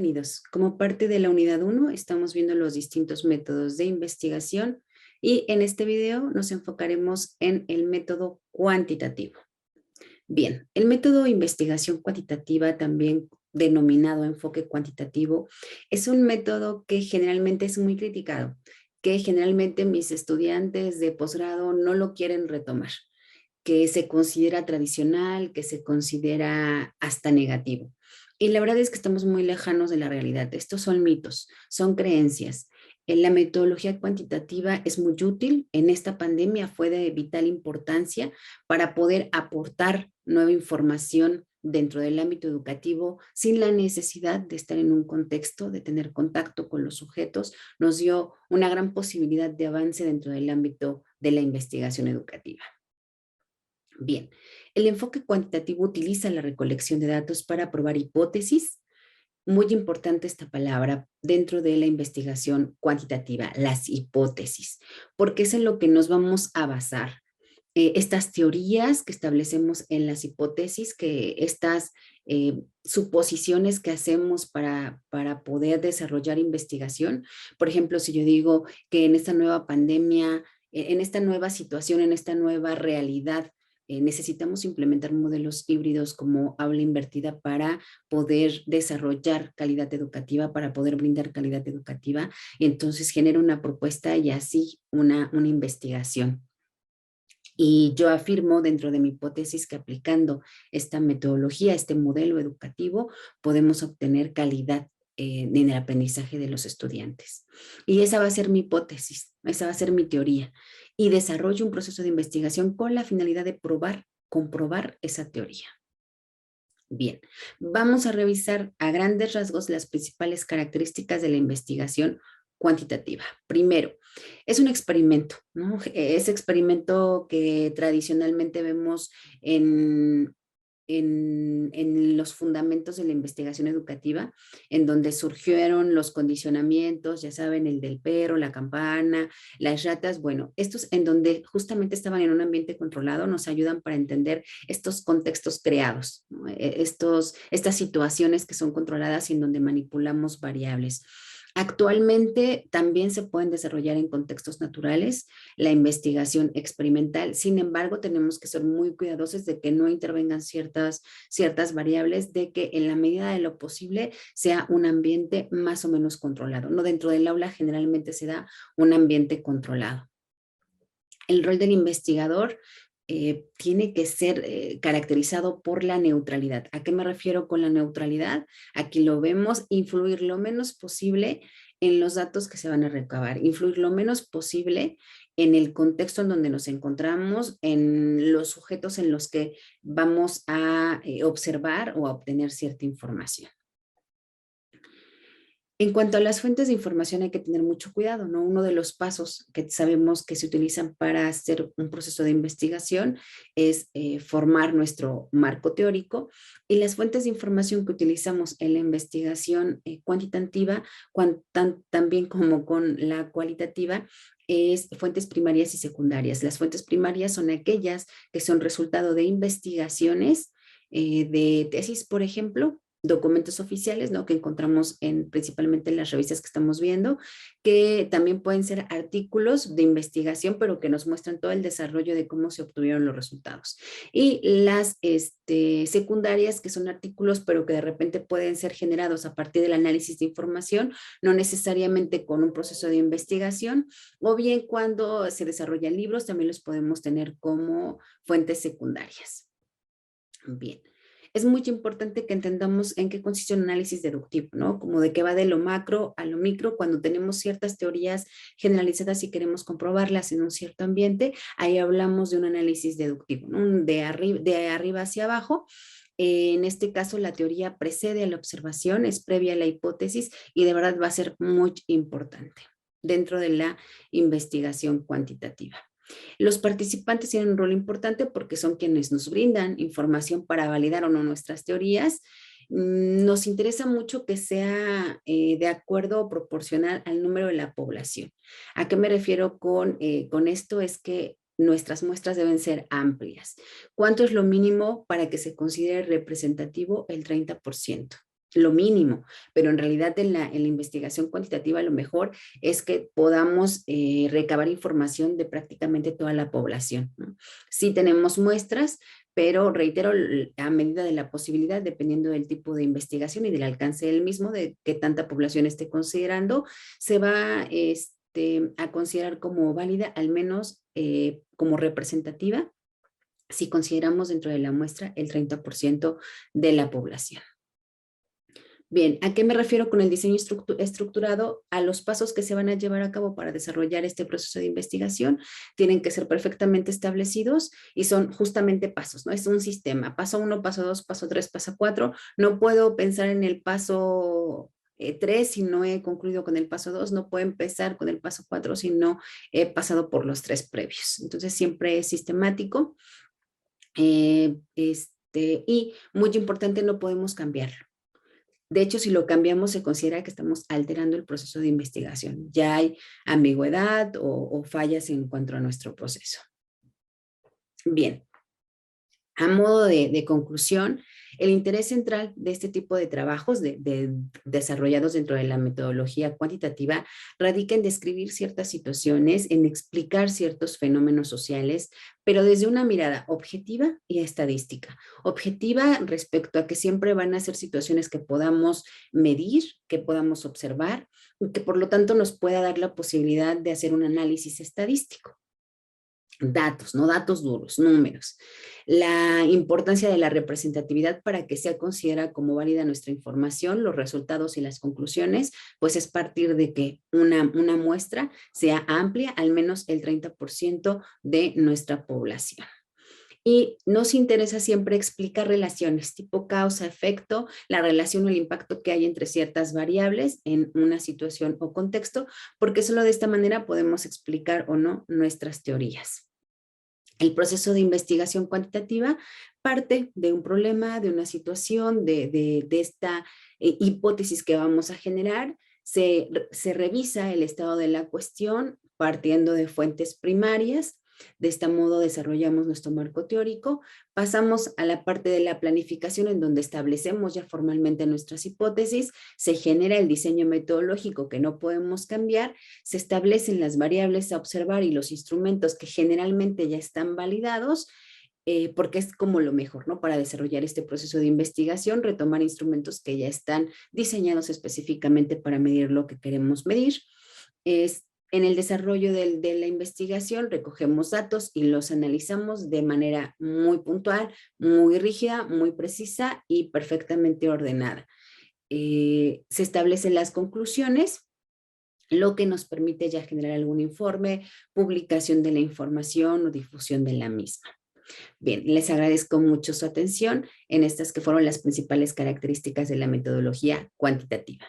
Bienvenidos. Como parte de la unidad 1, estamos viendo los distintos métodos de investigación y en este video nos enfocaremos en el método cuantitativo. Bien, el método de investigación cuantitativa, también denominado enfoque cuantitativo, es un método que generalmente es muy criticado, que generalmente mis estudiantes de posgrado no lo quieren retomar, que se considera tradicional, que se considera hasta negativo. Y la verdad es que estamos muy lejanos de la realidad. Estos son mitos, son creencias. La metodología cuantitativa es muy útil. En esta pandemia fue de vital importancia para poder aportar nueva información dentro del ámbito educativo sin la necesidad de estar en un contexto, de tener contacto con los sujetos. Nos dio una gran posibilidad de avance dentro del ámbito de la investigación educativa. Bien, el enfoque cuantitativo utiliza la recolección de datos para probar hipótesis. Muy importante esta palabra dentro de la investigación cuantitativa, las hipótesis, porque es en lo que nos vamos a basar. Estas teorías que establecemos en las hipótesis, que estas suposiciones que hacemos para poder desarrollar investigación. Por ejemplo, si yo digo que en esta nueva pandemia, en esta nueva situación, en esta nueva realidad, necesitamos implementar modelos híbridos como aula invertida para poder desarrollar calidad educativa, para poder brindar calidad educativa, y entonces genera una propuesta y así una investigación. Y yo afirmo dentro de mi hipótesis que aplicando esta metodología, este modelo educativo, podemos obtener calidad en el aprendizaje de los estudiantes. Y esa va a ser mi hipótesis, esa va a ser mi teoría. Y desarrollo un proceso de investigación con la finalidad de comprobar esa teoría. Bien, vamos a revisar a grandes rasgos las principales características de la investigación cuantitativa. Primero, es un experimento, ¿no? Ese experimento que tradicionalmente vemos en los fundamentos de la investigación educativa, en donde surgieron los condicionamientos, ya saben, el del perro, la campana, las ratas. Bueno, estos en donde justamente estaban en un ambiente controlado nos ayudan para entender estos contextos creados, ¿no? Estas situaciones que son controladas y en donde manipulamos variables. Actualmente también se pueden desarrollar en contextos naturales la investigación experimental. Sin embargo, tenemos que ser muy cuidadosos de que no intervengan ciertas variables, de que en la medida de lo posible sea un ambiente más o menos controlado. No, dentro del aula generalmente se da un ambiente controlado. El rol del investigador tiene que ser caracterizado por la neutralidad. ¿A qué me refiero con la neutralidad? Aquí lo vemos, influir lo menos posible en los datos que se van a recabar, influir lo menos posible en el contexto en donde nos encontramos, en los sujetos en los que vamos a observar o a obtener cierta información. En cuanto a las fuentes de información hay que tener mucho cuidado, ¿no? Uno de los pasos que sabemos que se utilizan para hacer un proceso de investigación es formar nuestro marco teórico, y las fuentes de información que utilizamos en la investigación cuantitativa, también como con la cualitativa, es fuentes primarias y secundarias. Las fuentes primarias son aquellas que son resultado de investigaciones, de tesis, por ejemplo, documentos oficiales, ¿no? Que encontramos principalmente en las revistas que estamos viendo, que también pueden ser artículos de investigación, pero que nos muestran todo el desarrollo de cómo se obtuvieron los resultados. Y las secundarias, que son artículos, pero que de repente pueden ser generados a partir del análisis de información, no necesariamente con un proceso de investigación, o bien cuando se desarrollan libros, también los podemos tener como fuentes secundarias. Bien. Es muy importante que entendamos en qué consiste un análisis deductivo, ¿no? Como de que va de lo macro a lo micro, cuando tenemos ciertas teorías generalizadas y queremos comprobarlas en un cierto ambiente, ahí hablamos de un análisis deductivo, ¿no? De arriba hacia abajo. En este caso, la teoría precede a la observación, es previa a la hipótesis y de verdad va a ser muy importante dentro de la investigación cuantitativa. Los participantes tienen un rol importante porque son quienes nos brindan información para validar o no nuestras teorías. Nos interesa mucho que sea de acuerdo o proporcional al número de la población. ¿A qué me refiero con esto? Es que nuestras muestras deben ser amplias. ¿Cuánto es lo mínimo para que se considere representativo? El 30%. lo mínimo, pero en realidad en la investigación cuantitativa lo mejor es que podamos recabar información de prácticamente toda la población, ¿no? Sí tenemos muestras, pero reitero, a medida de la posibilidad, dependiendo del tipo de investigación y del alcance del mismo, de qué tanta población esté considerando, se va a considerar como válida, al menos como representativa, si consideramos dentro de la muestra el 30% de la población. Bien, ¿a qué me refiero con el diseño estructurado? A los pasos que se van a llevar a cabo para desarrollar este proceso de investigación. Tienen que ser perfectamente establecidos y son justamente pasos, ¿no? Es un sistema, paso 1, paso 2, paso 3, paso 4. No puedo pensar en el paso 3 si no he concluido con el paso 2, no puedo empezar con el paso 4 si no he pasado por los 3 previos. Entonces siempre es sistemático y muy importante, no podemos cambiarlo. De hecho, si lo cambiamos, se considera que estamos alterando el proceso de investigación. Ya hay ambigüedad o fallas en cuanto a nuestro proceso. Bien, a modo de conclusión, el interés central de este tipo de trabajos desarrollados dentro de la metodología cuantitativa radica en describir ciertas situaciones, en explicar ciertos fenómenos sociales, pero desde una mirada objetiva y estadística. Objetiva respecto a que siempre van a ser situaciones que podamos medir, que podamos observar y que por lo tanto nos pueda dar la posibilidad de hacer un análisis estadístico. Datos, no datos duros, números. La importancia de la representatividad para que sea considerada como válida nuestra información, los resultados y las conclusiones, pues es partir de que una muestra sea amplia, al menos el 30% de nuestra población. Y nos interesa siempre explicar relaciones tipo causa-efecto, la relación o el impacto que hay entre ciertas variables en una situación o contexto, porque solo de esta manera podemos explicar o no nuestras teorías. El proceso de investigación cuantitativa parte de un problema, de una situación, de esta hipótesis que vamos a generar. Se revisa el estado de la cuestión partiendo de fuentes primarias. De este modo desarrollamos nuestro marco teórico. Pasamos a la parte de la planificación en donde establecemos ya formalmente nuestras hipótesis. Se genera el diseño metodológico que no podemos cambiar. Se establecen las variables a observar y los instrumentos que generalmente ya están validados, porque es como lo mejor, ¿no? Para desarrollar este proceso de investigación, retomar instrumentos que ya están diseñados específicamente para medir lo que queremos medir. En el desarrollo de la investigación recogemos datos y los analizamos de manera muy puntual, muy rígida, muy precisa y perfectamente ordenada. Se establecen las conclusiones, lo que nos permite ya generar algún informe, publicación de la información o difusión de la misma. Bien, les agradezco mucho su atención en estas que fueron las principales características de la metodología cuantitativa.